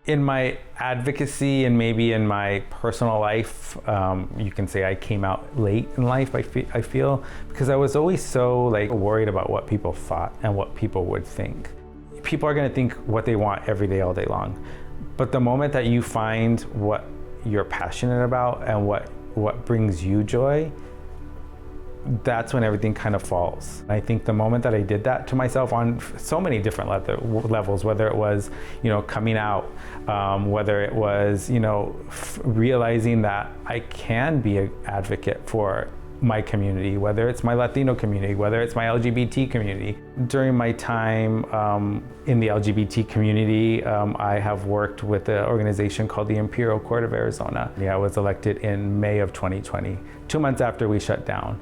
In my advocacy and maybe in my personal life, you can say I came out late in life, I feel, because I was always so worried about what people thought and what people would think. People are gonna think what they want every day, all day long. But the moment that you find what you're passionate about and what brings you joy, that's when everything kind of falls. I think the moment that I did that to myself on so many different levels, whether it was, coming out, whether it was, realizing that I can be an advocate for my community, whether it's my Latino community, whether it's my LGBT community. During my time in the LGBT community, I have worked with an organization called the Imperial Court of Arizona. I was elected in May of 2020, 2 months after we shut down.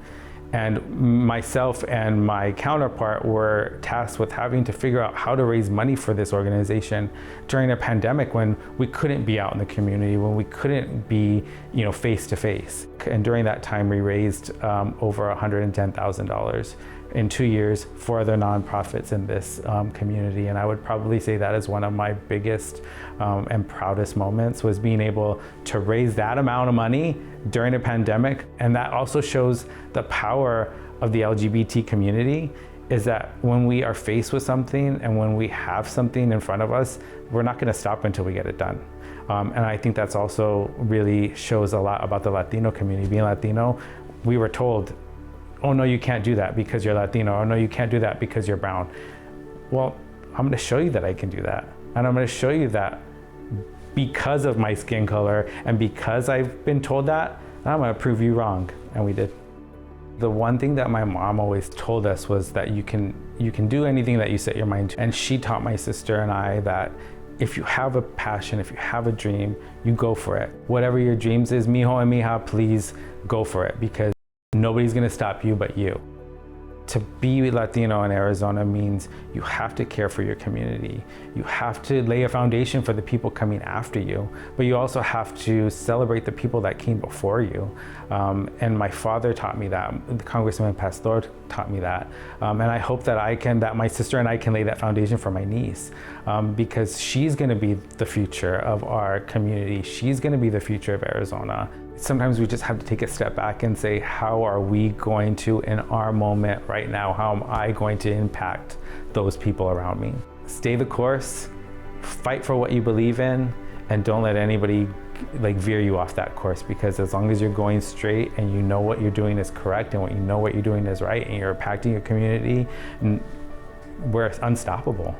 And myself and my counterpart were tasked with having to figure out how to raise money for this organization during a pandemic when we couldn't be out in the community, when we couldn't be, face to face. And during that time, we raised over $110,000 in 2 years for other nonprofits in this community. And I would probably say that is one of my biggest and proudest moments, was being able to raise that amount of money during a pandemic. And that also shows the power of the LGBT community, is that when we are faced with something and when we have something in front of us, we're not gonna stop until we get it done. And I think that's also really shows a lot about the Latino community. Being Latino, we were told, oh no, you can't do that because you're Latino, or no, you can't do that because you're brown. Well, I'm gonna show you that I can do that. And I'm gonna show you that because of my skin color and because I've been told that, I'm gonna prove you wrong, and we did. The one thing that my mom always told us was that you can do anything that you set your mind to. And she taught my sister and I that if you have a passion, if you have a dream, you go for it. Whatever your dreams is, mijo and mija, please go for it, because nobody's gonna stop you but you. To be Latino in Arizona means you have to care for your community. You have to lay a foundation for the people coming after you, but you also have to celebrate the people that came before you. And my father taught me that. Congressman Pastor taught me that. And I hope that my sister and I can lay that foundation for my niece, because she's gonna be the future of our community. She's gonna be the future of Arizona. Sometimes we just have to take a step back and say, how are we going to, in our moment right now, how am I going to impact those people around me? Stay the course, fight for what you believe in, and don't let anybody veer you off that course, because as long as you're going straight and you know what you're doing is correct and what you're doing is right and you're impacting your community, we're unstoppable.